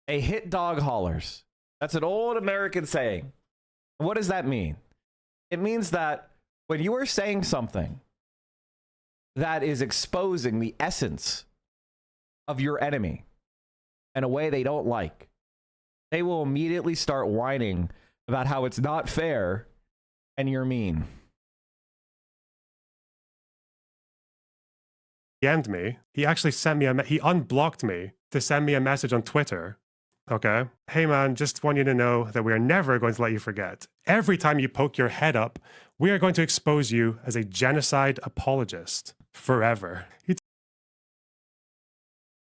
A hit dog hollers. That's an old American saying. What does that mean? It means that when you are saying something that is exposing the essence of your enemy in a way they don't like, they will immediately start whining about how it's not fair and you're mean. He DM'd me. He actually sent me he unblocked me to send me a message on Twitter. Okay. Hey man, just want you to know that we are never going to let you forget. Every time you poke your head up, we are going to expose you as a genocide apologist forever.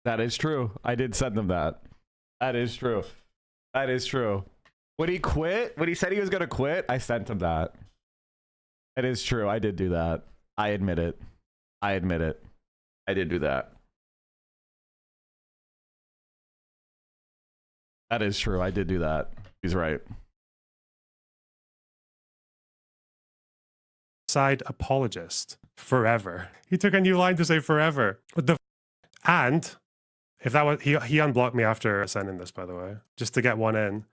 That is true. I did send them that. That is true. That is true. When he quit, when he said he was going to quit, I sent him that. It is true. I did do that. I admit it. I admit it. I did do that. That is true. I did do that. He's right. Side apologist forever. He took a new line to say forever. And if that was he unblocked me after sending this, by the way, just to get one in,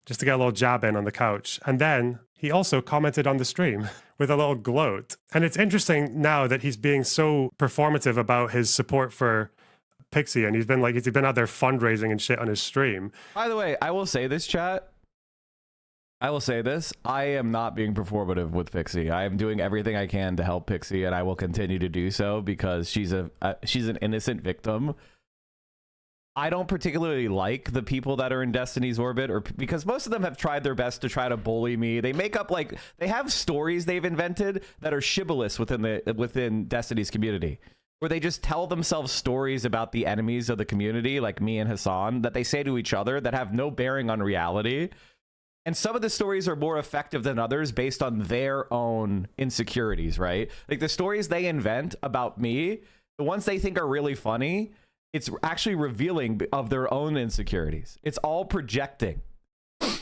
just to get a little jab in on the couch. And then he also commented on the stream with a little gloat. And it's interesting now that he's being so performative about his support for Pixie, and he's been out there fundraising and shit on his stream. By the way, I will say this, chat. I will say this. I am not being performative with Pixie. I am doing everything I can to help Pixie, and I will continue to do so because she's an innocent victim. I don't particularly like the people that are in Destiny's orbit, or because most of them have tried their best to try to bully me. They make up they have stories they've invented that are shibboleth within Destiny's community, where they just tell themselves stories about the enemies of the community, like me and Hassan, that they say to each other that have no bearing on reality. And some of the stories are more effective than others based on their own insecurities, right? Like the stories they invent about me, the ones they think are really funny, it's actually revealing of their own insecurities. It's all projecting.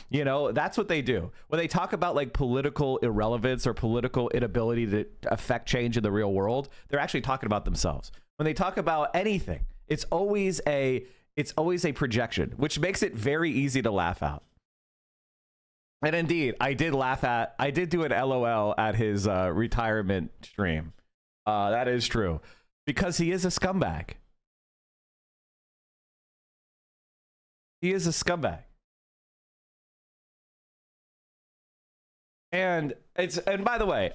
You know, that's what they do. When they talk about like political irrelevance or political inability to affect change in the real world, they're actually talking about themselves. When they talk about anything, it's always a projection, which makes it very easy to laugh out. And indeed, I did do an LOL at his retirement stream. That is true. Because he is a scumbag. He is a scumbag. And by the way,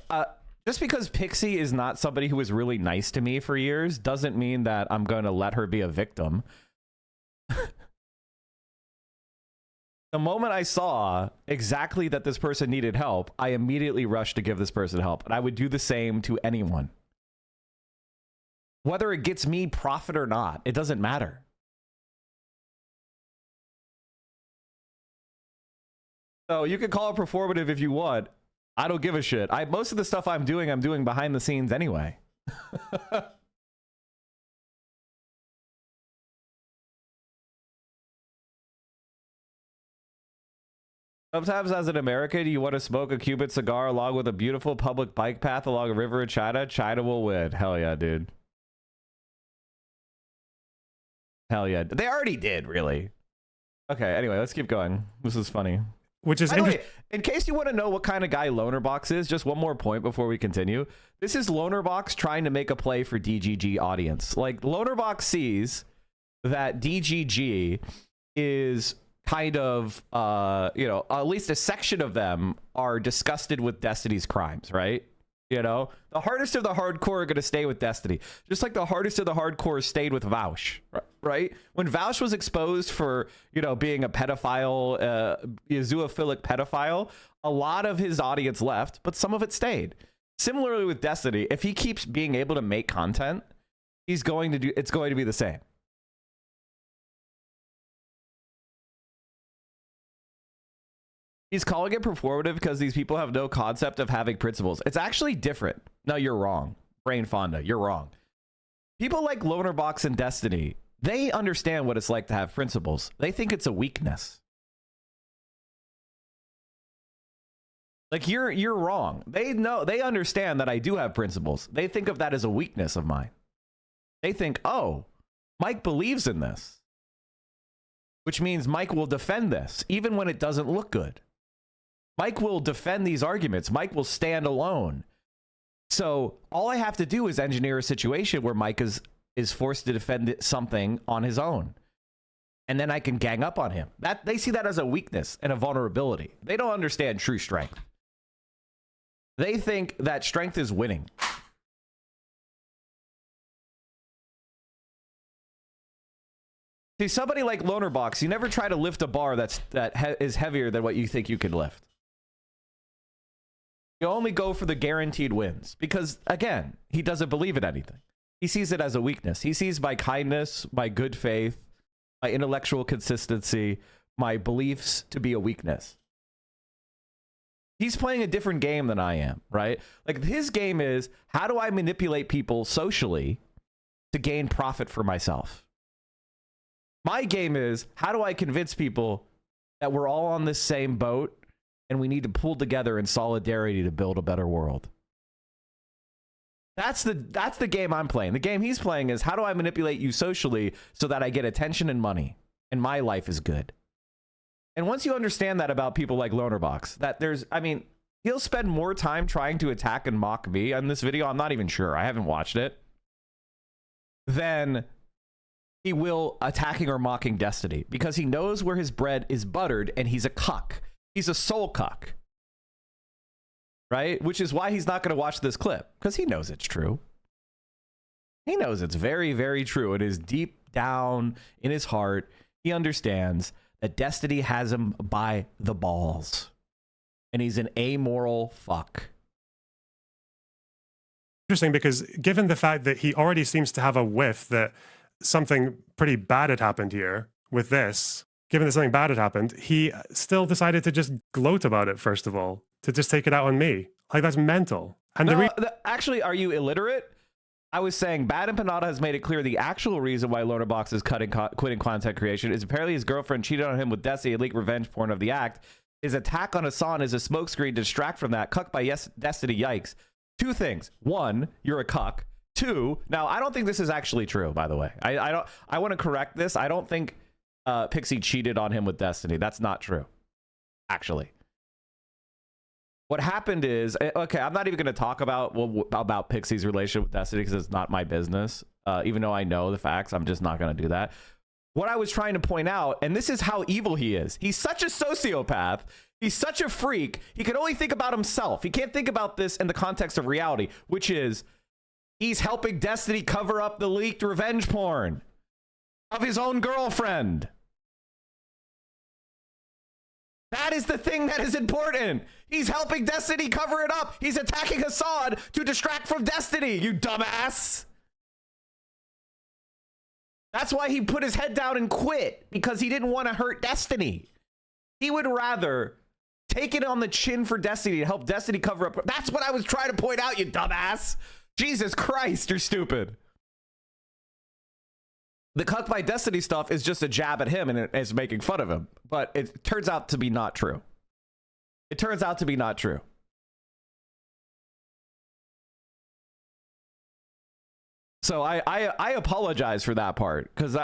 just because Pixie is not somebody who was really nice to me for years doesn't mean that I'm going to let her be a victim. The moment I saw exactly that this person needed help, I immediately rushed to give this person help. And I would do the same to anyone. Whether it gets me profit or not, it doesn't matter. So you can call it performative if you want. I don't give a shit. Most of the stuff I'm doing behind the scenes anyway. Sometimes as an American, you want to smoke a Cuban cigar along with a beautiful public bike path along a river in China. China will win. Hell yeah, dude. Hell yeah. They already did, really. Okay, anyway, let's keep going. This is funny. Which is By the way, in case you want to know what kind of guy Lonerbox is, just one more point before we continue. This is Lonerbox trying to make a play for DGG audience. Like, Lonerbox sees that DGG is kind of, you know, at least a section of them are disgusted with Destiny's crimes, right? You know, the hardest of the hardcore are going to stay with Destiny, just like the hardest of the hardcore stayed with Vaush, right? When Vaush was exposed for, you know, being a pedophile, zoophilic pedophile, a lot of his audience left, but some of it stayed. Similarly with Destiny, if he keeps being able to make content, it's going to be the same. He's calling it performative because these people have no concept of having principles. It's actually different. No, you're wrong. Brain Fonda, you're wrong. People like Lonerbox and Destiny, they understand what it's like to have principles. They think it's a weakness. Like you're wrong. They understand that I do have principles. They think of that as a weakness of mine. They think, oh, Mike believes in this. which means Mike will defend this even when it doesn't look good. Mike will defend these arguments. Mike will stand alone. So all I have to do is engineer a situation where Mike is forced to defend something on his own. And then I can gang up on him. That they see that as a weakness and a vulnerability. They don't understand true strength. They think that strength is winning. See, somebody like Lonerbox, you never try to lift a bar that is heavier than what you think you can lift. You only go for the guaranteed wins because, again, he doesn't believe in anything. He sees it as a weakness. He sees my kindness, my good faith, my intellectual consistency, my beliefs to be a weakness. He's playing a different game than I am, right? Like, his game is, how do I manipulate people socially to gain profit for myself? My game is, how do I convince people that we're all on this same boat and we need to pull together in solidarity to build a better world? That's the game I'm playing. The game he's playing is, how do I manipulate you socially so that I get attention and money and my life is good? And once you understand that about people like Lonerbox, that he'll spend more time trying to attack and mock me on this video. I'm not even sure. I haven't watched it. Than he will attacking or mocking Destiny, because he knows where his bread is buttered and he's a cuck. He's a soul cuck. Right? Which is why he's not going to watch this clip, because he knows it's true. He knows it's very, very true. It is deep down in his heart. He understands that Destiny has him by the balls. And he's an amoral fuck. Interesting, because given the fact that he already seems to have a whiff that something pretty bad had happened here with this, given that something bad had happened, he still decided to just gloat about it, first of all, to just take it out on me. Like, that's mental. And actually, are you illiterate? I was saying Bad and Panada has made it clear the actual reason why Lonerbox is quitting content creation is apparently his girlfriend cheated on him with Destiny and leaked revenge porn of the act. His attack on Hassan is a smokescreen to distract from that. Cuck by Destiny, yikes. Two things. One, you're a cuck. Two, now I don't think this is actually true, by the way. I want to correct this. I don't think Pixie cheated on him with Destiny. That's not true, actually. What happened is, okay, I'm not even going to talk about Pixie's relationship with Destiny because it's not my business. Even though I know the facts, I'm just not going to do that. What I was trying to point out, and this is how evil he is. He's such a sociopath. He's such a freak. He can only think about himself. He can't think about this in the context of reality, which is he's helping Destiny cover up the leaked revenge porn of his own girlfriend. That is the thing that is important. He's helping Destiny cover it up. He's attacking Hassan to distract from Destiny, you dumbass. That's why he put his head down and quit, because he didn't want to hurt Destiny. He would rather take it on the chin for Destiny to help Destiny cover up. That's what I was trying to point out, you dumbass. Jesus Christ, you're stupid. The Cuck by Destiny stuff is just a jab at him and it's making fun of him. But it turns out to be not true. It turns out to be not true. So I apologize for that part, because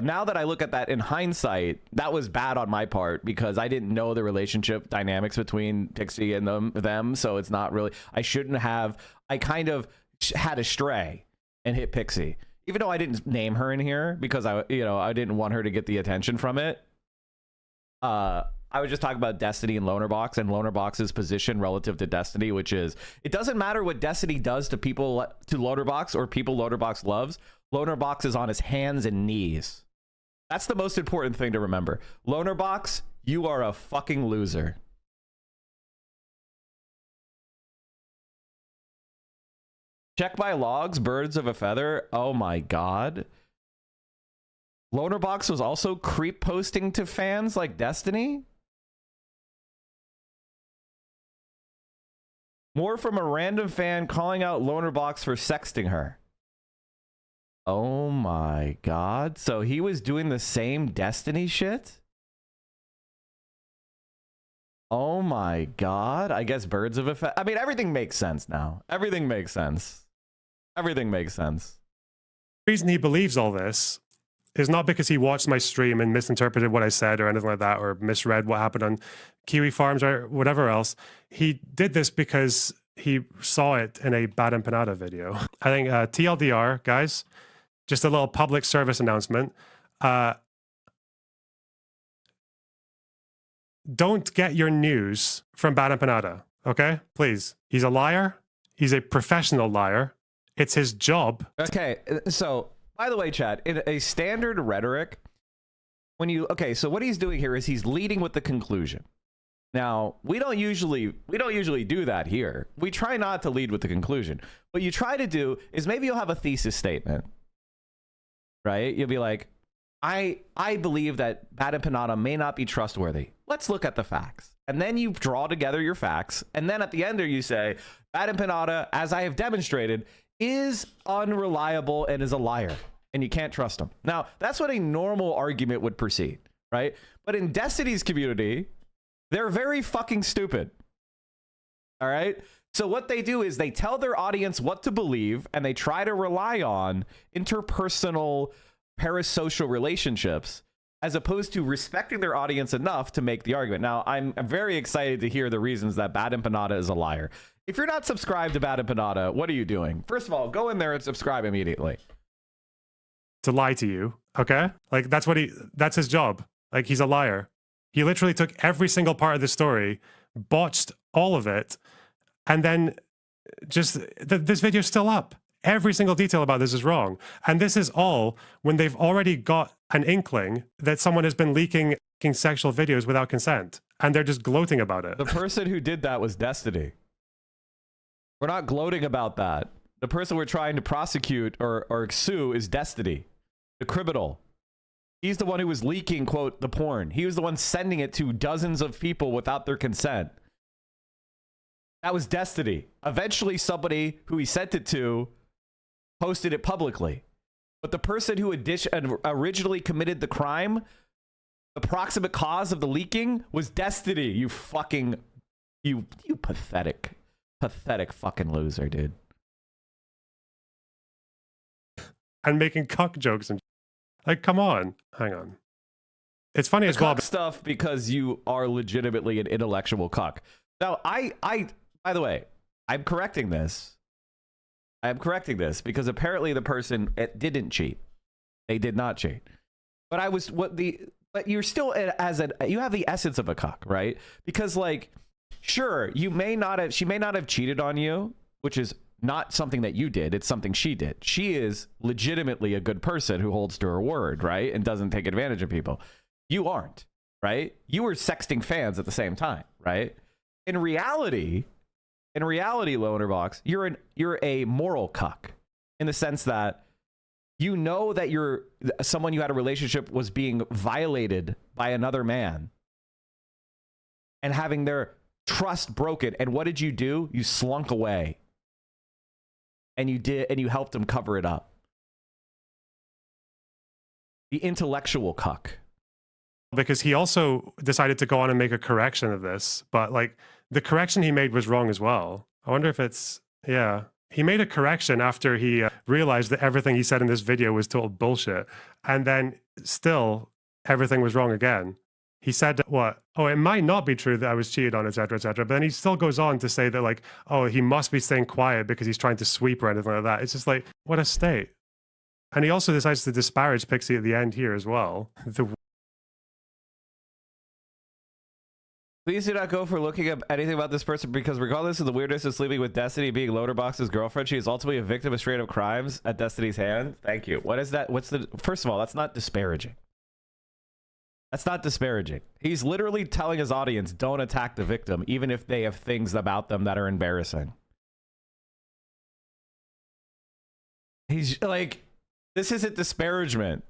now that I look at that in hindsight, that was bad on my part because I didn't know the relationship dynamics between Pixie and them. So it's not really, I shouldn't have. I kind of had a stray and hit Pixie, even though I didn't name her in here because I didn't want her to get the attention from it. I was just talking about Destiny and Lonerbox and Lonerbox's position relative to Destiny, which is, it doesn't matter what Destiny does to people, to Lonerbox or people Lonerbox loves. Lonerbox is on his hands and knees. That's the most important thing to remember. Lonerbox, you are a fucking loser. Check my logs, birds of a feather. Oh my god. Lonerbox was also creep posting to fans like Destiny? More from a random fan calling out Lonerbox for sexting her. Oh my god. So he was doing the same Destiny shit? Oh my god. I guess birds of a feather. I mean, everything makes sense now. Everything makes sense. Everything makes sense. The reason he believes all this is not because he watched my stream and misinterpreted what I said or anything like that, or misread what happened on Kiwi Farms or whatever else. He did this because he saw it in a Bad Empanada video. I think TLDR, guys, just a little public service announcement. Don't get your news from Bad Empanada, okay? Please. He's a liar. He's a professional liar. It's his job. Okay, so by the way, Chad, in a standard rhetoric, so what he's doing here is he's leading with the conclusion. Now, we don't usually do that here. We try not to lead with the conclusion. What you try to do is maybe you'll have a thesis statement, right? You'll be like, I believe that Bad Empanada may not be trustworthy. Let's look at the facts. And then you draw together your facts. And then at the end there you say, Bad Empanada, as I have demonstrated, is unreliable and is a liar. And you can't trust him. Now, that's what a normal argument would proceed, right? But in Destiny's community, they're very fucking stupid. All right? So what they do is they tell their audience what to believe, and they try to rely on interpersonal parasocial relationships as opposed to respecting their audience enough to make the argument. Now, I'm very excited to hear the reasons that Bad Empanada is a liar. If you're not subscribed to Bad Empanada, what are you doing? First of all, go in there and subscribe immediately. To lie to you, okay? Like, that's his job. Like, he's a liar. He literally took every single part of the story, botched all of it, and then just, this video's still up. Every single detail about this is wrong. And this is all when they've already got an inkling that someone has been leaking sexual videos without consent. And they're just gloating about it. The person who did that was Destiny. We're not gloating about that. The person we're trying to prosecute or sue is Destiny, the criminal. He's the one who was leaking, quote, the porn. He was the one sending it to dozens of people without their consent. That was Destiny. Eventually, somebody who he sent it to posted it publicly. But the person who originally committed the crime, the proximate cause of the leaking, was Destiny. You fucking, you pathetic fucking loser, dude. And making cuck jokes and like, come on. Hang on. It's funny as well. Stuff because you are legitimately an intellectual cuck. Now, by the way, I'm correcting this. Because apparently the person didn't cheat. They did not cheat. But but you're still you have the essence of a cuck, right? Because like, sure, she may not have cheated on you, which is not something that you did. It's something she did. She is legitimately a good person who holds to her word, right? And doesn't take advantage of people. You aren't, right? You were sexting fans at the same time, right? In reality, Lonerbox, you're a moral cuck in the sense that you know that someone you had a relationship was being violated by another man and having their trust broken. And what did you do? You slunk away. And you helped him cover it up. The intellectual cuck. Because he also decided to go on and make a correction of this, but like the correction he made was wrong as well. I wonder if it's, yeah. He made a correction after he realized that everything he said in this video was total bullshit. And then still everything was wrong again. He said what? Oh, it might not be true that I was cheated on, etc., etc. But then he still goes on to say that like, oh, he must be staying quiet because he's trying to sweep or anything like that. It's just like, what a state. And he also decides to disparage Pixie at the end here as well. Please do not go for looking up anything about this person because regardless of the weirdness of sleeping with Destiny being Lonerbox's girlfriend, she is ultimately a victim of straight up crimes at Destiny's hand. Thank you. What is that? First of all, that's not disparaging. That's not disparaging. He's literally telling his audience, don't attack the victim, even if they have things about them that are embarrassing. He's like, this isn't disparagement.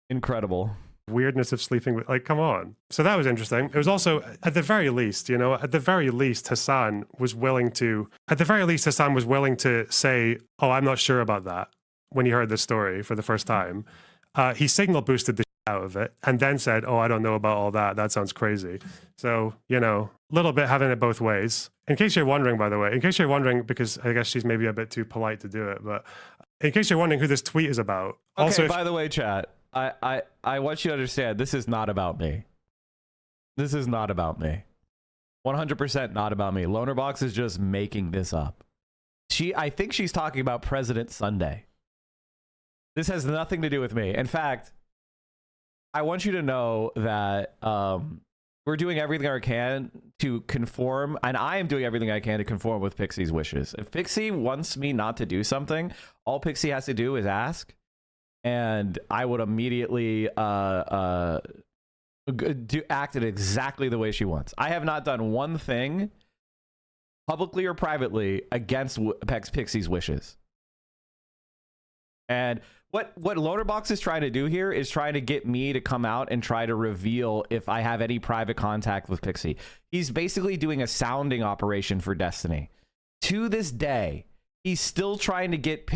Incredible. Weirdness of sleeping with, like, come on. So that was interesting. It was also, at the very least, Hassan was willing to say, oh, I'm not sure about that when he heard this story for the first time. He signal boosted the shit out of it and then said, oh, I don't know about all that. That sounds crazy. So, a little bit having it both ways. In case you're wondering, by the way, because I guess she's maybe a bit too polite to do it, but in case you're wondering who this tweet is about. Okay, Also, by the way, chat, I want you to understand this is not about me. This is not about me. 100% not about me. Lonerbox is just making this up. I think she's talking about President Sunday. This has nothing to do with me. In fact, I want you to know that we're doing everything I can to conform, and I am doing everything I can to conform with Pixie's wishes. If Pixie wants me not to do something, all Pixie has to do is ask, and I would immediately act it exactly the way she wants. I have not done one thing, publicly or privately, against Pixie's wishes. And what Lonerbox is trying to do here is trying to get me to come out and try to reveal if I have any private contact with Pixie. He's basically doing a sounding operation for Destiny. To this day, he's still trying to get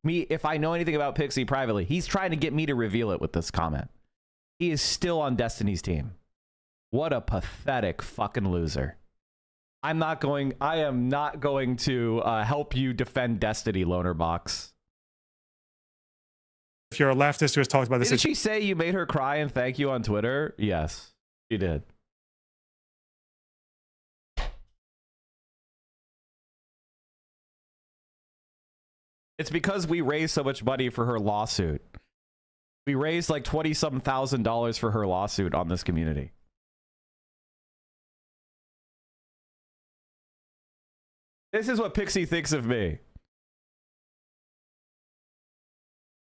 me, if I know anything about Pixie privately, he's trying to get me to reveal it with this comment. He is still on Destiny's team. What a pathetic fucking loser. I am not going to help you defend Destiny, Lonerbox. if you're a leftist who has talked about this, did she say you made her cry and thank you on Twitter? Yes, she did. It's because we raised so much money for her lawsuit. We raised like $20-some thousand for her lawsuit on this community. This is what Pixie thinks of me.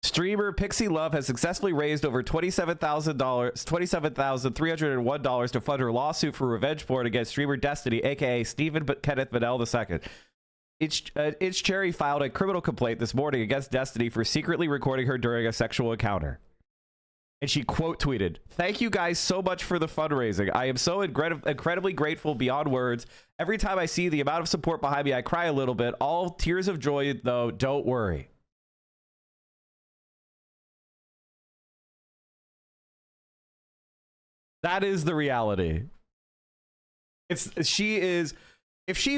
Streamer Pixie Love has successfully raised over $27,301 to fund her lawsuit for revenge porn against streamer Destiny, aka Stephen Kenneth Bedell II. It's Cherry filed a criminal complaint this morning against Destiny for secretly recording her during a sexual encounter. And she quote tweeted, "Thank you guys so much for the fundraising. I am so incredibly grateful beyond words. Every time I see the amount of support behind me, I cry a little bit. All tears of joy, though, don't worry." That is the reality. If she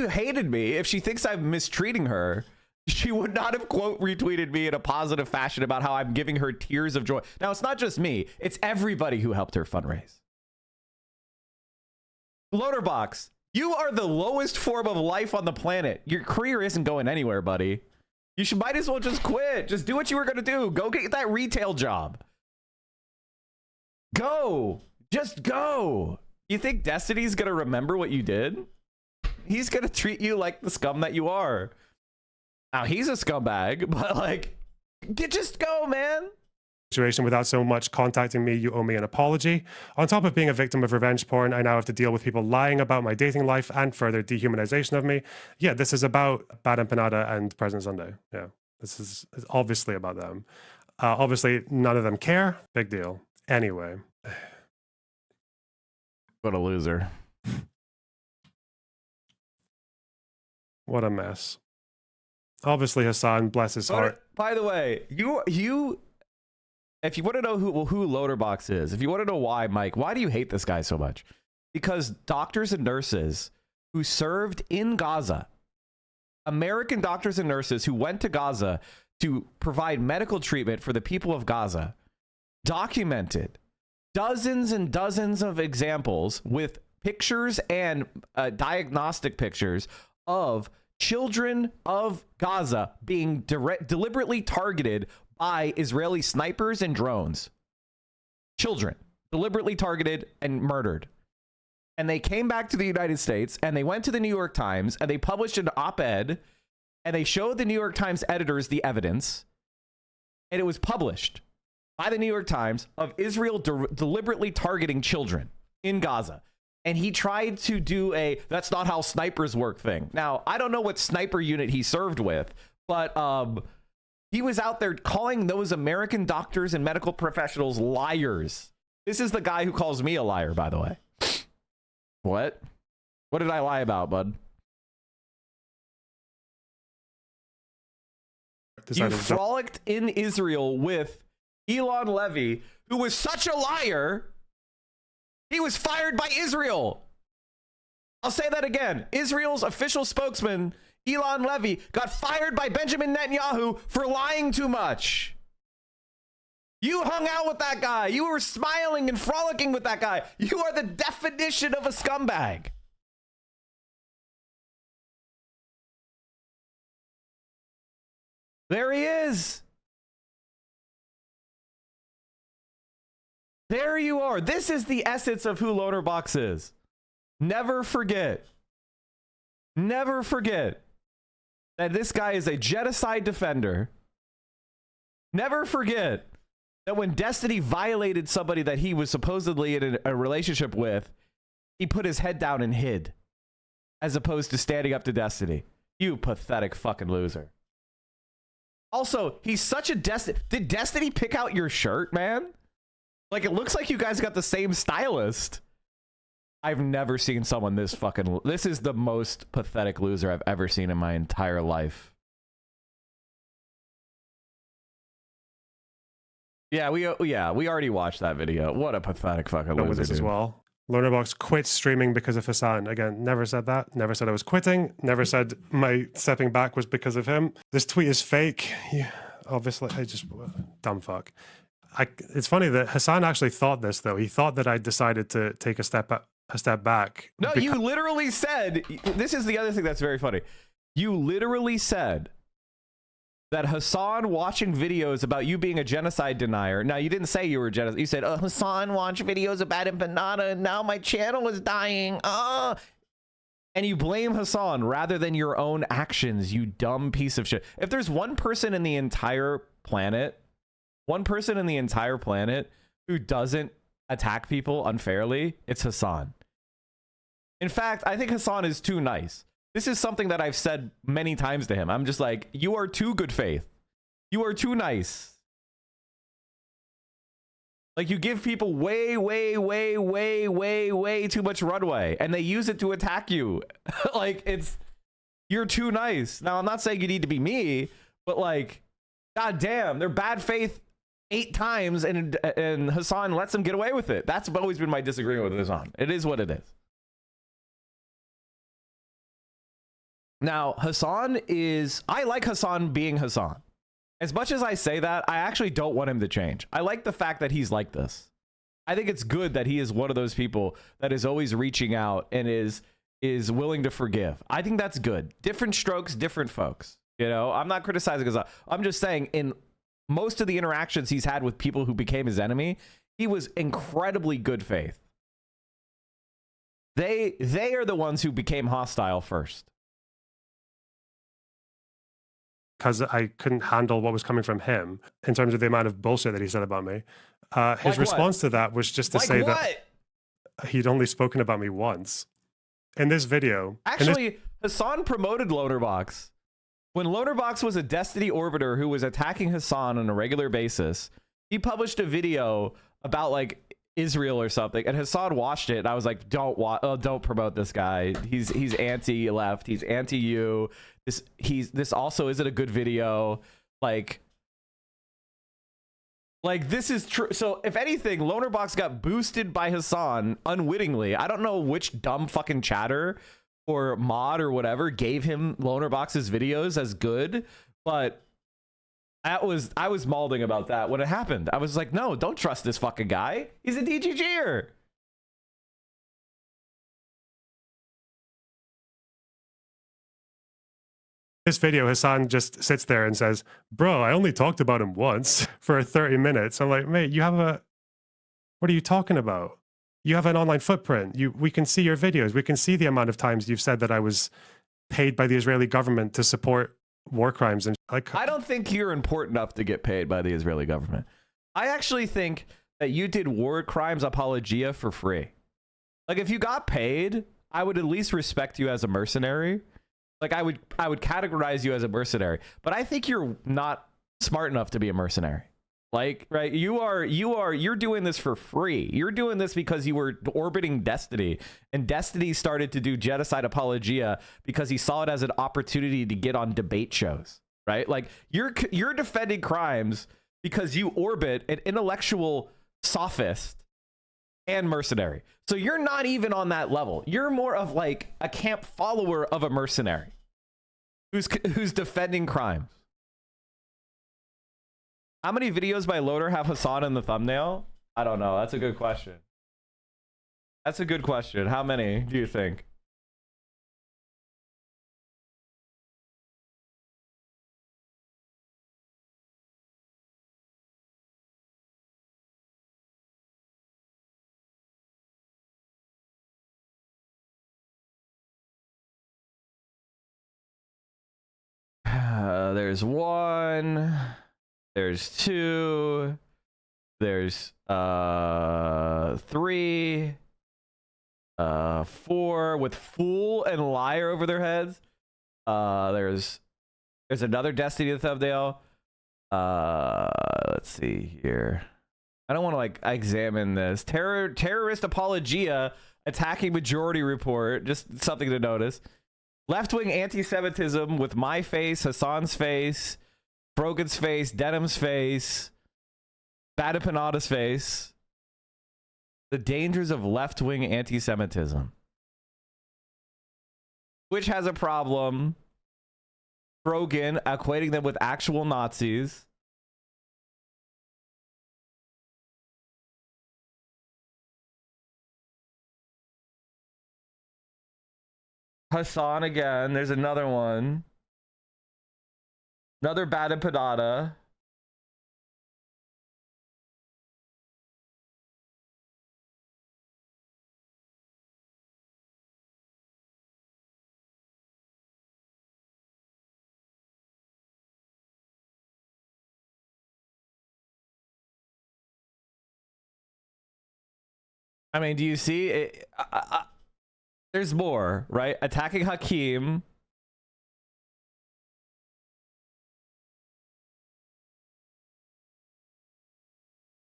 hated me, if she thinks I'm mistreating her, she would not have quote retweeted me in a positive fashion about how I'm giving her tears of joy. Now, it's not just me. It's everybody who helped her fundraise. Lonerbox, you are the lowest form of life on the planet. Your career isn't going anywhere, buddy. Might as well just quit. Just do what you were going to do. Go get that retail job. Go. Just go. You think Destiny's going to remember what you did? He's going to treat you like the scum that you are. Now, he's a scumbag, but like, just go, man. Situation without so much contacting me, you owe me an apology. On top of being a victim of revenge porn, I now have to deal with people lying about my dating life and further dehumanization of me. Yeah, this is about Bad Empanada and President Sunday. Yeah, this is obviously about them. Obviously, none of them care. Big deal. Anyway. What a loser. What a mess. Obviously, Hassan, bless his heart. By the way, you if you want to know who Lonerbox is, if you want to know why, Mike, why do you hate this guy so much? Because doctors and nurses who served in Gaza, American doctors and nurses who went to Gaza to provide medical treatment for the people of Gaza, documented dozens and dozens of examples with pictures and diagnostic pictures of children of Gaza being deliberately targeted by Israeli snipers and drones. Children deliberately targeted and murdered. And they came back to the United States and they went to the New York Times and they published an op-ed and they showed the New York Times editors the evidence, and it was published by the New York Times of Israel deliberately targeting children in Gaza. And he tried to do a "that's not how snipers work" thing. Now, I don't know what sniper unit he served with, but he was out there calling those American doctors and medical professionals liars. This is the guy who calls me a liar, by the way. What? What did I lie about, bud? You frolicked in Israel with Elon Levy, who was such a liar, he was fired by Israel. I'll say that again. Israel's official spokesman Elon Levy got fired by Benjamin Netanyahu for lying too much. You hung out with that guy. You were smiling and frolicking with that guy. You are the definition of a scumbag. There he is. There you are. This is the essence of who Lonerbox is. Never forget. Never forget that this guy is a genocide defender. Never forget that when Destiny violated somebody that he was supposedly in a relationship with, he put his head down and hid, as opposed to standing up to Destiny. You pathetic fucking loser. Also, he's such a Destiny. Did Destiny pick out your shirt, man? Like, it looks like you guys got the same stylist. I've never seen someone this fucking... This is the most pathetic loser I've ever seen in my entire life. Yeah, we already watched that video. What a pathetic fucking loser, with this as well. Lonerbox quit streaming because of Hassan. Again, never said that. Never said I was quitting. Never said my stepping back was because of him. This tweet is fake. Yeah, obviously, I just... Dumb fuck. It's funny that Hassan actually thought this, though. He thought that I decided to take a step back. No, you literally said... This is the other thing that's very funny. You literally said that Hassan watching videos about you being a genocide denier. Now, you didn't say you were a genocide. You said, Hassan watched videos about empanada, and now my channel is dying. And you blame Hassan rather than your own actions, you dumb piece of shit. If there's one person in the entire planet who doesn't attack people unfairly, it's Hassan. In fact, I think Hassan is too nice. This is something that I've said many times to him. I'm just like, you are too good faith. You are too nice. Like, you give people way too much runway, and they use it to attack you. Like, you're too nice. Now, I'm not saying you need to be me, but like, god damn, they're bad faith 8 times, and Hassan lets them get away with it. That's always been my disagreement with Hassan. It is what it is. Now, I like Hassan being Hassan. As much as I say that, I actually don't want him to change. I like the fact that he's like this. I think it's good that he is one of those people that is always reaching out and is willing to forgive. I think that's good. Different strokes, different folks. You know, I'm not criticizing Hassan. I'm just saying, in most of the interactions he's had with people who became his enemy, he was incredibly good faith. They are the ones who became hostile first. Because I couldn't handle what was coming from him in terms of the amount of bullshit that he said about me. His response to that was just to say that he'd only spoken about me once. In this video... Actually, Hassan promoted Lonerbox. When Lonerbox was a Destiny Orbiter who was attacking Hassan on a regular basis, he published a video about, like, Israel or something, and Hassan watched it, and I was like, don't promote this guy. He's anti-left. He's anti-you. This also isn't a good video. Like this is true. So if anything, Lonerbox got boosted by Hassan unwittingly. I don't know which dumb fucking chatter or mod or whatever gave him Lonerbox's videos as good, but I was malding about that when it happened. I was like, no, don't trust this fucking guy. He's a DGGer. This video, Hassan just sits there and says, bro, I only talked about him once for 30 minutes. I'm like, mate, what are you talking about? You have an online footprint. We can see your videos. We can see the amount of times you've said that I was paid by the Israeli government to support war crimes. And like, I don't think you're important enough to get paid by the Israeli government. I actually think that you did war crimes apologia for free. Like, if you got paid, I would at least respect you as a mercenary. Like, I would categorize you as a mercenary, but I think you're not smart enough to be a mercenary. Like, right? You're doing this for free. You're doing this because you were orbiting Destiny, and Destiny started to do genocide apologia because he saw it as an opportunity to get on debate shows, right? Like, you're defending crimes because you orbit an intellectual sophist and mercenary. So you're not even on that level. You're more of like a camp follower of a mercenary. who's defending crimes. How many videos by Loader have Hassan in the thumbnail? I don't know. That's a good question. That's a good question. How many do you think? There's 1. There's 2. There's 3. 4 with fool and liar over their heads. There's another Destiny in the thumbnail. Let's see here. I don't want to like examine this. Terrorist apologia attacking majority report. Just something to notice. Left-wing anti-Semitism with my face, Hassan's face, Brogan's face, Denim's face, Badapanada's face. The dangers of left-wing anti-Semitism. Which has a problem. Brogan equating them with actual Nazis. Hassan again. There's another one. Another Badapanada. I mean, do you see it? There's more, right? Attacking Hakeem.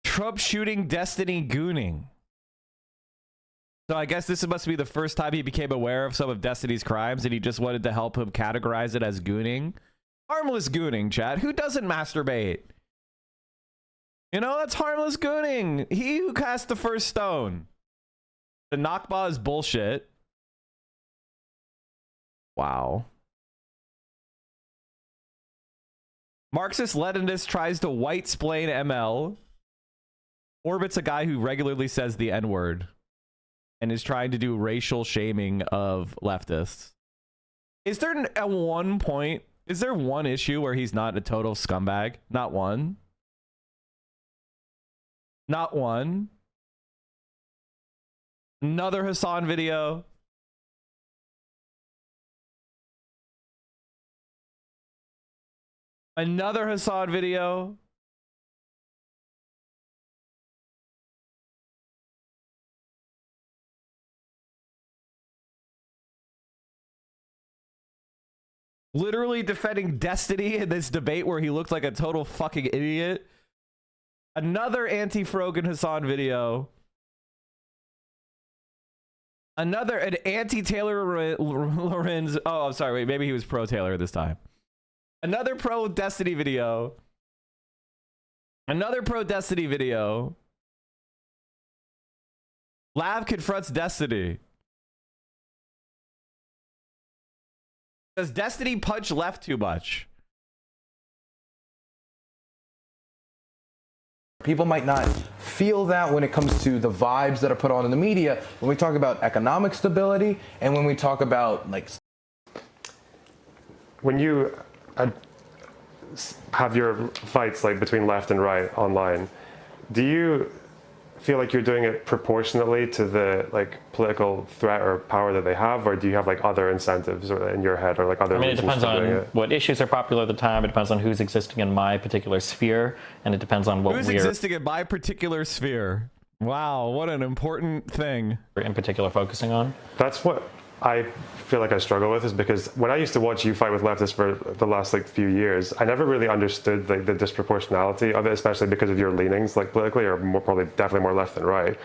Trump shooting Destiny gooning. So I guess this must be the first time he became aware of some of Destiny's crimes and he just wanted to help him categorize it as gooning. Harmless gooning, chat. Who doesn't masturbate? You know, that's harmless gooning. He who cast the first stone. The Nakba is bullshit. Wow. Marxist-Leninist tries to white-splain ML. Orbit's a guy who regularly says the N-word and is trying to do racial shaming of leftists. Is there at one point, is there one issue where he's not a total scumbag? Not one. Not one. Another Hassan video. Another Hassan video. Literally defending Destiny in this debate where he looked like a total fucking idiot. Another anti-Frogan Hassan video. An anti-Taylor Lorenz. Oh, I'm sorry. Wait, maybe he was pro-Taylor this time. Another pro-Destiny video. Another pro-Destiny video. Lav confronts Destiny. Does Destiny punch left too much? People might not feel that when it comes to the vibes that are put on in the media when we talk about economic stability and when we talk about like when you have your fights like between left and right online, do you feel like you're doing it proportionately to the like political threat or power that they have, or do you have like other incentives in your head or like other reasons? It depends for doing on it? what issues are popular at the time. It depends on who's existing in my particular sphere, and it depends on what who's existing in my particular sphere. Wow, what an important thing. we're in particular focusing on. That's what I feel like I struggle with, is because when I used to watch you fight with leftists for the last like few years, I never really understood like the disproportionality of it, especially because of your leanings like politically, or more, probably definitely more left than right.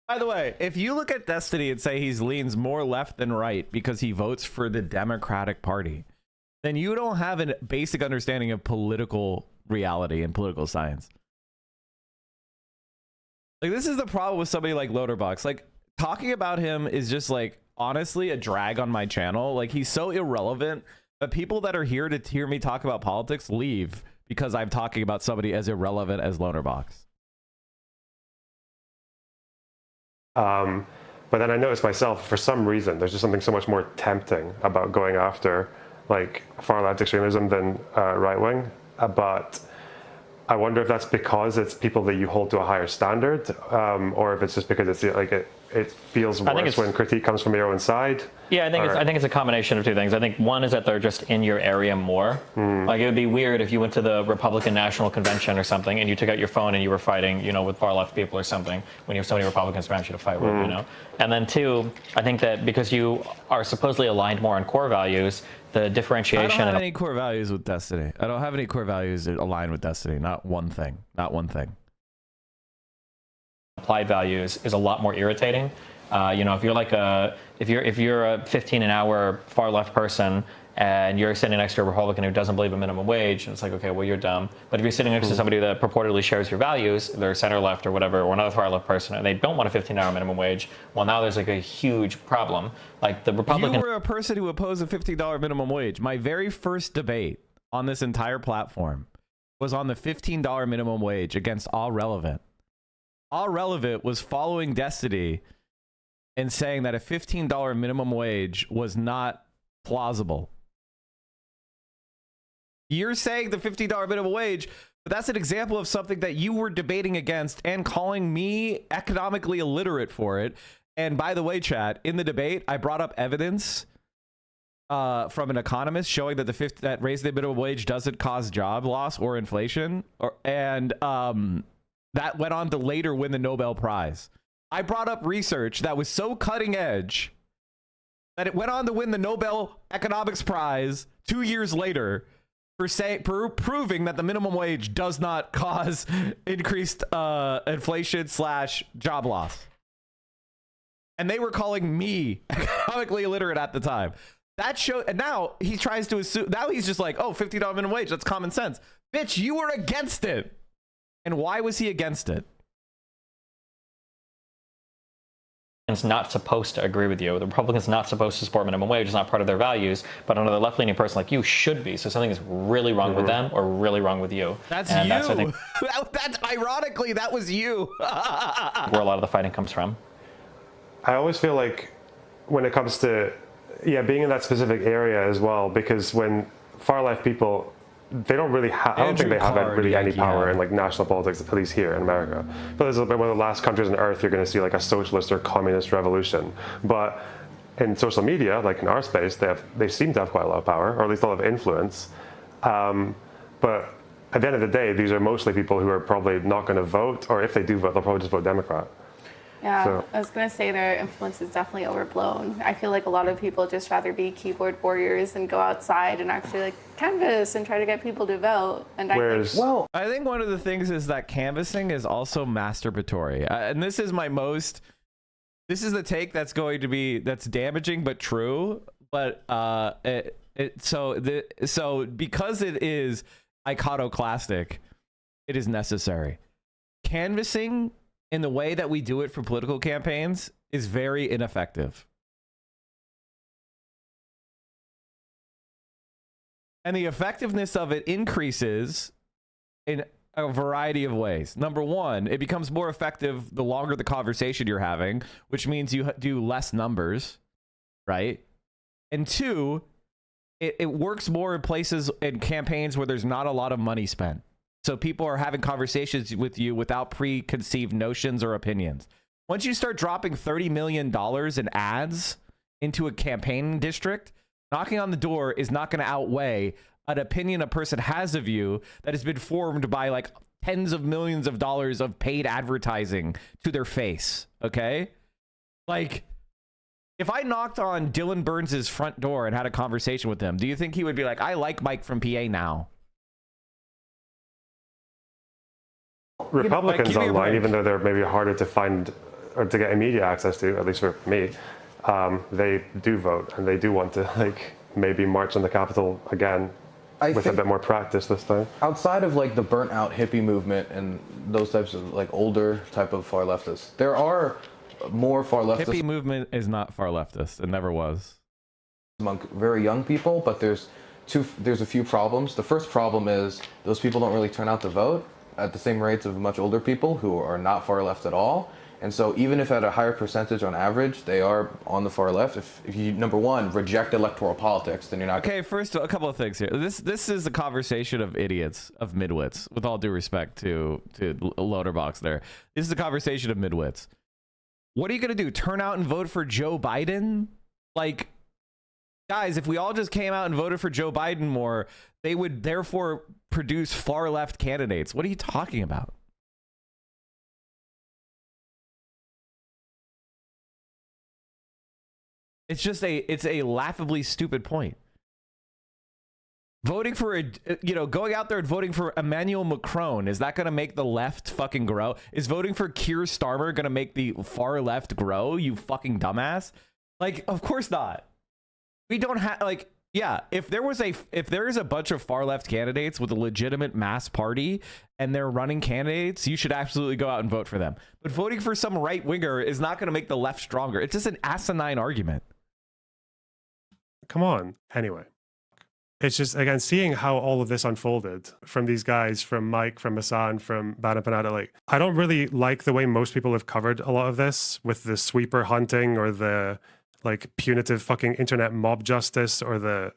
By the way, if you look at Destiny and say he leans more left than right because he votes for the Democratic Party, then you don't have a basic understanding of political reality and political science. Like, this is the problem with somebody like Lonerbox. Like, talking about him is just like honestly a drag on my channel. Like he's so irrelevant that people that are here to hear me talk about politics leave because I'm talking about somebody as irrelevant as Lonerbox. But then I noticed myself, for some reason, there's just something so much more tempting about going after like far left extremism than right wing. But I wonder if that's because it's people that you hold to a higher standard, or if it's just because it's like it feels worse when critique comes from your own side. Yeah, I think it's a combination of two things. I think one is that they're just in your area more. Like it would be weird if you went to the Republican National Convention or something and you took out your phone and you were fighting, you know, with far left people or something when you have so many Republicans around you to fight with, you know. And then two, I think that because you are supposedly aligned more on core values, the differentiation. I don't have any core values with Destiny. I don't have any core values that align with Destiny. Not one thing. Not one thing. Applied values is a lot more irritating. You know, if you're like if you're a 15 an hour far left person and you're sitting next to a Republican who doesn't believe in minimum wage, and it's like, okay, well, you're dumb. But if you're sitting next to somebody that purportedly shares your values, they're center left or whatever, or another far left person, and they don't want a 15-hour minimum wage, well, now there's like a huge problem. Like the Republican. You were a person who opposed a $15 minimum wage. My very first debate on this entire platform was on the $15 minimum wage against All Relevant. All Relevant was following Destiny and saying that a $15 minimum wage was not plausible. You're saying the $15 minimum wage, but that's an example of something that you were debating against and calling me economically illiterate for it. And by the way, chat, in the debate, I brought up evidence from an economist showing that that raising the minimum wage doesn't cause job loss or inflation, and that went on to later win the Nobel Prize. I brought up research that was so cutting edge that it went on to win the Nobel Economics Prize 2 years later for proving that the minimum wage does not cause increased inflation / job loss. And they were calling me economically illiterate at the time. That show, and now he tries to assume, now he's just like, oh, $50 minimum wage, that's common sense. Bitch, you were against it. And why was he against it? It's not supposed to agree with you. The Republicans not supposed to support minimum wage. It's not part of their values. But another left-leaning person like you should be. So something is really wrong with them or really wrong with you. That's and you. That's, I think, that's ironically, that was you. where a lot of the fighting comes from. I always feel like when it comes to, being in that specific area as well, because when far left people, they don't really have, I don't think they have really any power in like national politics, at least here in America. But this is one of the last countries on earth you're going to see like a socialist or communist revolution. But in social media, like in our space, they seem to have quite a lot of power, or at least a lot of influence. But at the end of the day, these are mostly people who are probably not going to vote, or if they do vote, they'll probably just vote Democrat. Yeah, So- I was going to say their influence is definitely overblown. I feel like a lot of people just rather be keyboard warriors and go outside and actually like canvass and try to get people to vote. And Whereas, I think one of the things is that canvassing is also masturbatory. And this is this is the take that's going to be, that's damaging but true. But so because it is iconoclastic, it is necessary. Canvassing in the way that we do it for political campaigns is very ineffective. And the effectiveness of it increases in a variety of ways. Number one, it becomes more effective the longer the conversation you're having, which means you do less numbers, right? And two, it works more in places in campaigns where there's not a lot of money spent. So people are having conversations with you without preconceived notions or opinions. Once you start dropping $30 million in ads into a campaign district, knocking on the door is not going to outweigh an opinion a person has of you that has been formed by like tens of millions of dollars of paid advertising to their face. Okay? Like, if I knocked on Dylan Burns's front door and had a conversation with him, do you think he would be like, I like Mike from PA now? Republicans online, even though they're maybe harder to find or to get immediate access to, at least for me, they do vote and they do want to like maybe march on the Capitol again with a bit more practice this time. Outside of like the burnt out hippie movement and those types of like older type of far leftists, there are more far leftist Hippie movement is not far leftist. It never was. among very young people, but there's a few problems. The first problem is those people don't really turn out to vote at the same rates of much older people who are not far left at all. And so even if at a higher percentage on average, they are on the far left, if you, number one, reject electoral politics, then you're not... Okay, first, a couple of things here. This is a conversation of idiots, of midwits, with all due respect to Lonerbox there. This is a conversation of midwits. What are you going to do? Turn out and vote for Joe Biden? Like, guys, if we all just came out and voted for Joe Biden more, they would therefore produce far left candidates. What are you talking about? It's just it's a laughably stupid point. Voting for going out there and voting for Emmanuel Macron, is that going to make the left fucking grow? Is voting for Keir Starmer going to make the far left grow, you fucking dumbass? Like, of course not. We don't have, like, yeah, if there is a bunch of far left candidates with a legitimate mass party and they're running candidates, you should absolutely go out and vote for them. But voting for some right winger is not going to make the left stronger. It's just an asinine argument. Come on. Anyway, it's just, again, seeing how all of this unfolded from these guys, from Mike, from Hassan, from Bad and Panada, like, I don't really like the way most people have covered a lot of this with the sweeper hunting or the like punitive fucking internet mob justice or the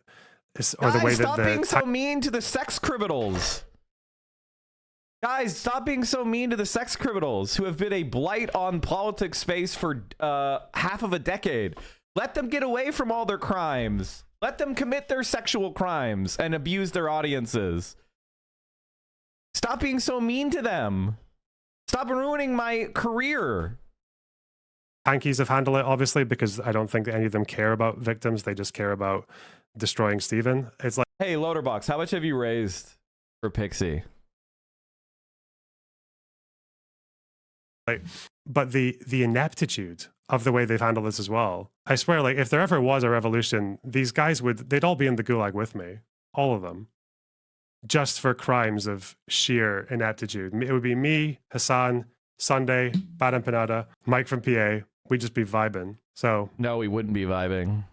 way that stop being so mean to the sex criminals. Guys, stop being so mean to the sex criminals who have been a blight on politics space for half of a decade. Let them get away from all their crimes. Let them commit their sexual crimes and abuse their audiences. Stop being so mean to them. Stop ruining my career. Hankies have handled it, obviously, because I don't think any of them care about victims. They just care about destroying Steven. It's like, hey, Lonerbox, how much have you raised for Pixie? But the ineptitude of the way they've handled this as well. I swear, like, if there ever was a revolution, these guys they'd all be in the gulag with me. All of them. Just for crimes of sheer ineptitude. It would be me, Hassan, Sunday, Bad and Panada, Mike from PA. We'd just be vibing. So no, we wouldn't be vibing.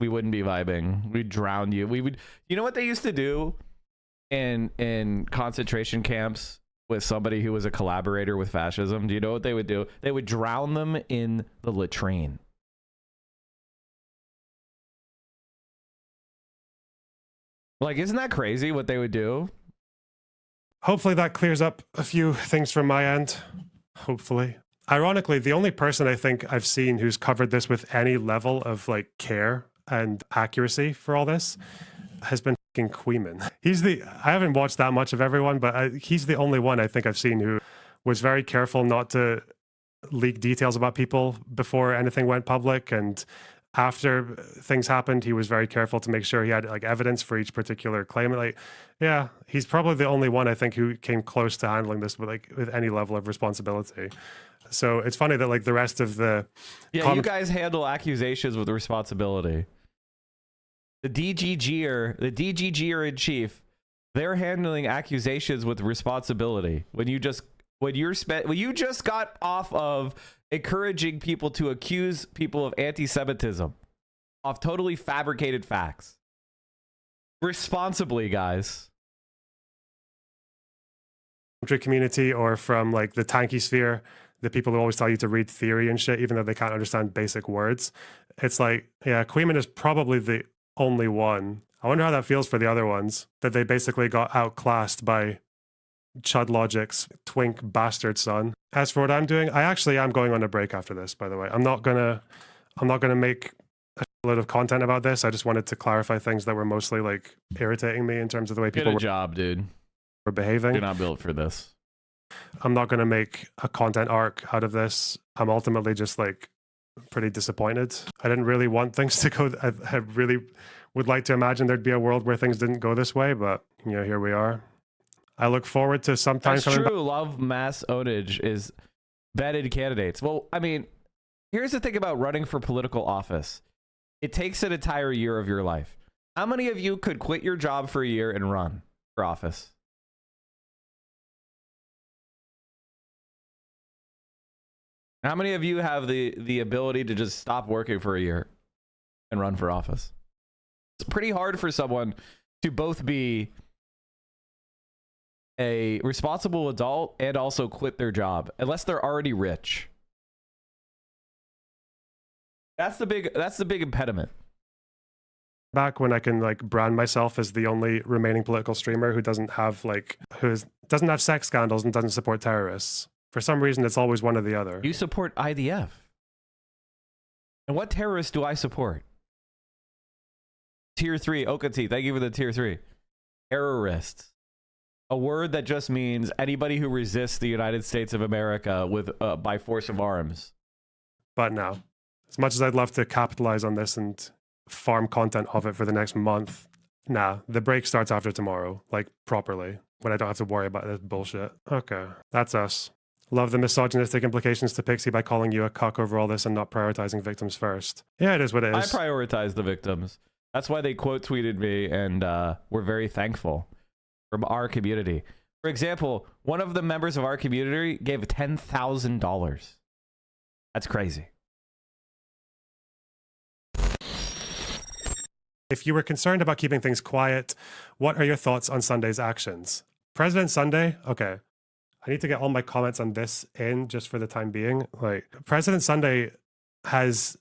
We wouldn't be vibing. We'd drown you. We would. You know what they used to do in concentration camps with somebody who was a collaborator with fascism? Do you know what they would do? They would drown them in the latrine. Like, isn't that crazy what they would do? hopefully that clears up a few things from my end. Hopefully. Ironically, the only person I think I've seen who's covered this with any level of like care and accuracy for all this has been fucking Queeman. I haven't watched that much of everyone, but he's the only one I think I've seen who was very careful not to leak details about people before anything went public, and after things happened, he was very careful to make sure he had like evidence for each particular claim. Like, yeah, he's probably the only one I think who came close to handling this with any level of responsibility. So it's funny that like the rest of the you guys handle accusations with responsibility. The DGGer in chief, they're handling accusations with responsibility. When you just got off of encouraging people to accuse people of anti-Semitism off totally fabricated facts. Responsibly, guys. Community, or from like the tanky sphere, the people who always tell you to read theory and shit, even though they can't understand basic words. It's like, yeah, Queeman is probably the only one. I wonder how that feels for the other ones, that they basically got outclassed by Chud Logic's twink bastard son. As for what I'm doing, I actually am going on a break after this, by the way. I'm not gonna make a load of content about this. I just wanted to clarify things that were mostly like irritating me in terms of the way people were behaving. You're not built for this. I'm not going to make a content arc out of this. I'm ultimately just like pretty disappointed. I didn't really want things to go. I really would like to imagine there'd be a world where things didn't go this way, but you know, here we are. I look forward to sometime That's coming true. back. Love mass ownage is vetted candidates. Well, I mean, here's the thing about running for political office. It takes an entire year of your life. How many of you could quit your job for a year and run for office? How many of you have the ability to just stop working for a year and run for office? It's pretty hard for someone to both be a responsible adult and also quit their job unless they're already rich. That's the big impediment. Back when I can like brand myself as the only remaining political streamer who doesn't have doesn't have sex scandals and doesn't support terrorists. For some reason, it's always one or the other. You support IDF. And what terrorists do I support? Tier 3, Okati, thank you for the tier 3. Terrorists. A word that just means anybody who resists the United States of America with by force of arms. But no, as much as I'd love to capitalize on this and farm content of it for the next month, nah, the break starts after tomorrow, like properly, when I don't have to worry about this bullshit. Okay, that's us. Love the misogynistic implications to Pixie by calling you a cuck over all this and not prioritizing victims first. Yeah, it is what it is. I prioritize the victims. That's why they quote tweeted me, and we're very thankful from our community. For example, one of the members of our community gave $10,000. That's crazy. If you were concerned about keeping things quiet, what are your thoughts on Sunday's actions? President Sunday? Okay. I need to get all my comments on this in just for the time being. Like, President Sunday has,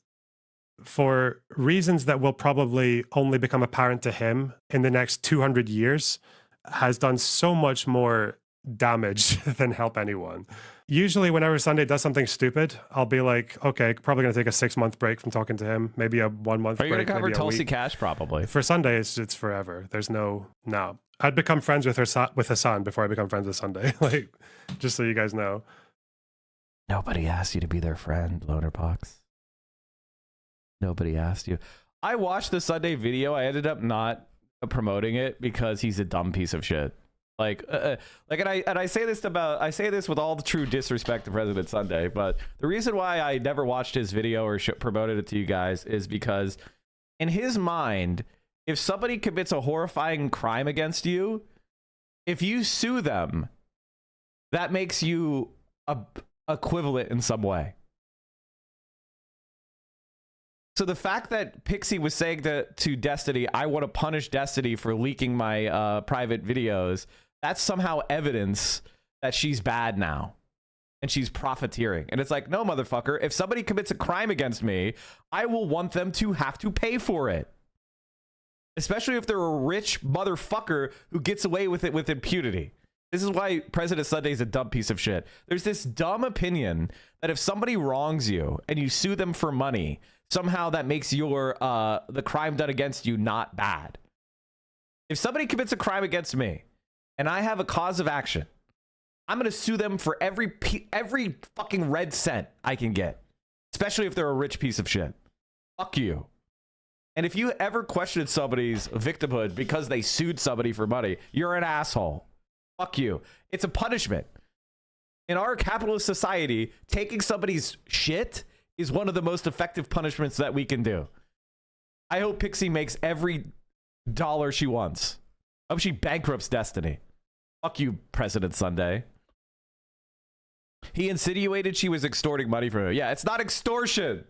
for reasons that will probably only become apparent to him in the next 200 years, has done so much more damage than help anyone. Usually whenever Sunday does something stupid, I'll be like, okay, probably going to take a 6-month break from talking to him. Maybe a 1 month break. Are you going to cover maybe a Tulsi week. Cash? Probably. For Sunday, it's forever. There's no. I'd become friends with Hassan before I become friends with Sunday. Like, just so you guys know. Nobody asked you to be their friend, Lonerbox. Nobody asked you. I watched the Sunday video. I ended up not promoting it because he's a dumb piece of shit. And I say this with all the true disrespect to President Sunday, but the reason why I never watched his video or promoted it to you guys is because in his mind, if somebody commits a horrifying crime against you, if you sue them, that makes you equivalent in some way. So the fact that Pixie was saying to Destiny, I want to punish Destiny for leaking my private videos, that's somehow evidence that she's bad now and she's profiteering. And it's like, no, motherfucker, if somebody commits a crime against me, I will want them to have to pay for it. Especially if they're a rich motherfucker who gets away with it with impunity. This is why President Sunday is a dumb piece of shit. There's this dumb opinion that if somebody wrongs you and you sue them for money, somehow that makes your the crime done against you not bad. If somebody commits a crime against me and I have a cause of action, I'm going to sue them for every fucking red cent I can get, especially if they're a rich piece of shit. Fuck you. And if you ever questioned somebody's victimhood because they sued somebody for money, you're an asshole. Fuck you. It's a punishment. In our capitalist society, taking somebody's shit is one of the most effective punishments that we can do. I hope Pixie makes every dollar she wants. I hope she bankrupts Destiny. Fuck you, President Sunday. He insinuated she was extorting money from him. Yeah, it's not extortion.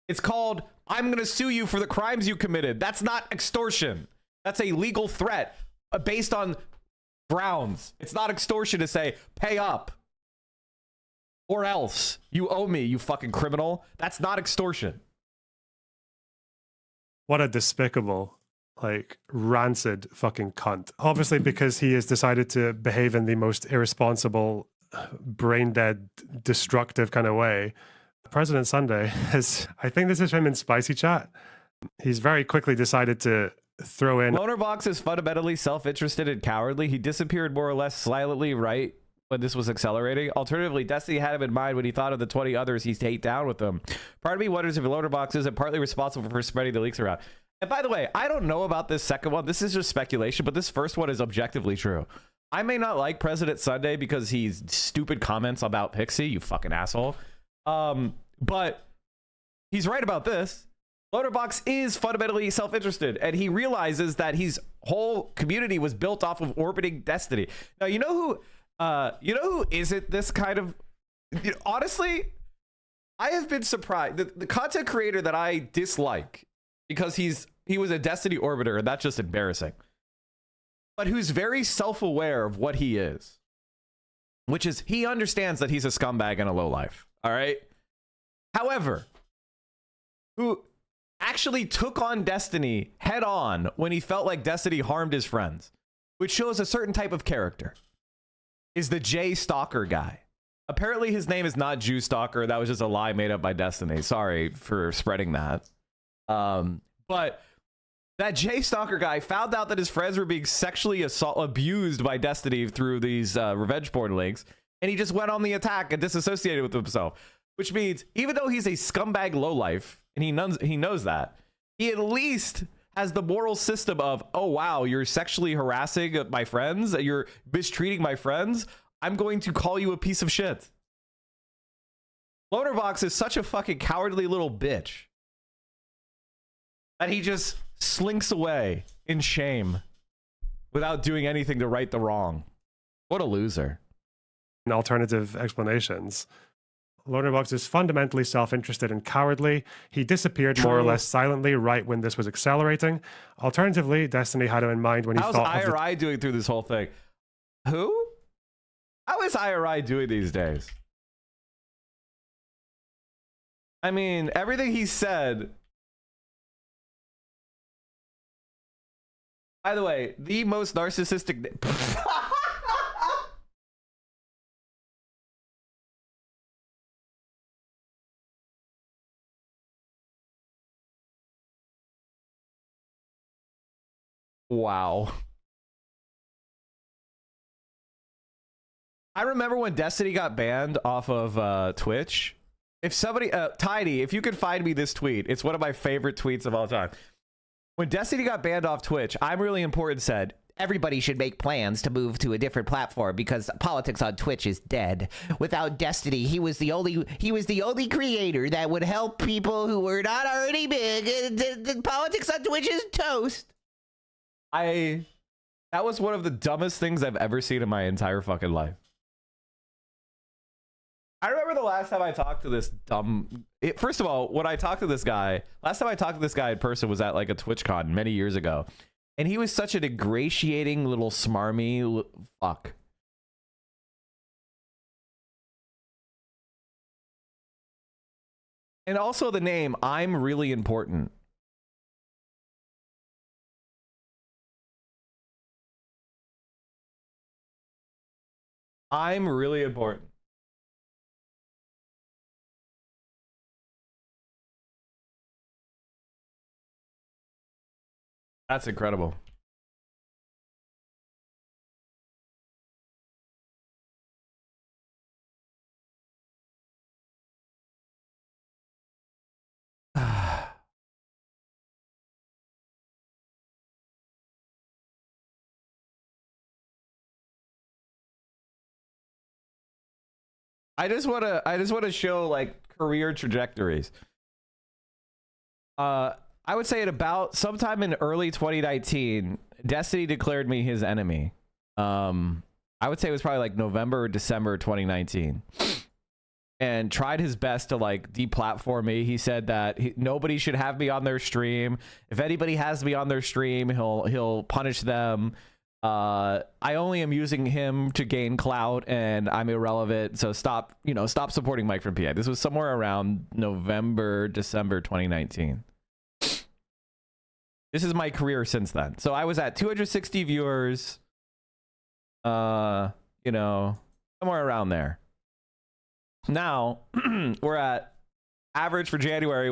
It's called, I'm going to sue you for the crimes you committed. That's not extortion. That's a legal threat based on grounds. It's not extortion to say, pay up. Or else. You owe me, you fucking criminal. That's not extortion. What a despicable, like, rancid fucking cunt. Obviously, because he has decided to behave in the most irresponsible, brain-dead, destructive kind of way. President Sunday has, I think this is him in Spicy Chat. He's very quickly decided to throw in. Lonerbox is fundamentally self-interested and cowardly. He disappeared more or less silently right when this was accelerating. Alternatively, Destiny had him in mind when he thought of the 20 others he's take down with them. Part of me wonders if Lonerbox isn't partly responsible for spreading the leaks around. And by the way, I don't know about this second one. This is just speculation, but this first one is objectively true. I may not like President Sunday because he's stupid comments about Pixie, you fucking asshole. But he's right about this. Lonerbox is fundamentally self-interested, and he realizes that his whole community was built off of orbiting Destiny. Now, you know who isn't this kind of, honestly, I have been surprised. The content creator that I dislike because he was a Destiny orbiter, and that's just embarrassing. But who's very self-aware of what he is, which is he understands that he's a scumbag and a lowlife. All right. However, who actually took on Destiny head on when he felt like Destiny harmed his friends, which shows a certain type of character, is the Jay Stalker guy. Apparently his name is not Jew Stalker. That was just a lie made up by Destiny. Sorry for spreading that. But that Jay Stalker guy found out that his friends were being sexually abused by Destiny through these revenge porn links, and he just went on the attack and disassociated with himself. Which means even though he's a scumbag lowlife, and he knows that, he at least has the moral system of, oh wow, you're sexually harassing my friends, you're mistreating my friends, I'm going to call you a piece of shit. Lonerbox is such a fucking cowardly little bitch that he just slinks away in shame without doing anything to right the wrong. What a loser. And alternative explanations. Lonerbox is fundamentally self-interested and cowardly. He disappeared more or less silently right when this was accelerating. Alternatively, Destiny had him in mind when he How's thought IRI doing through this whole thing? Who? How is IRI doing these days? I mean, everything he said. By the way, the most narcissistic. Wow. I remember when Destiny got banned off of Twitch. If somebody, Tidy, if you could find me this tweet, it's one of my favorite tweets of all time. When Destiny got banned off Twitch, I'm Really Important said, everybody should make plans to move to a different platform because politics on Twitch is dead. Without Destiny, he was the only creator that would help people who were not already big. The politics on Twitch is toast. That was one of the dumbest things I've ever seen in my entire fucking life. I remember the last time I talked to this first of all, when I talked to this guy, last time I talked to this guy in person was at like a TwitchCon many years ago. And he was such an ingratiating little smarmy fuck. And also the name, I'm Really Important. I'm really important. That's incredible. I just want to show like career trajectories. I would say at about sometime in early 2019, Destiny declared me his enemy. I would say it was probably like November or December 2019, and tried his best to like deplatform me. He said that nobody should have me on their stream. If anybody has me on their stream, he'll punish them. I only am using him to gain clout, and I'm irrelevant. So stop supporting Mike from PA. This was somewhere around November, December 2019. This is my career since then. So I was at 260 viewers, somewhere around there. Now we're at average for January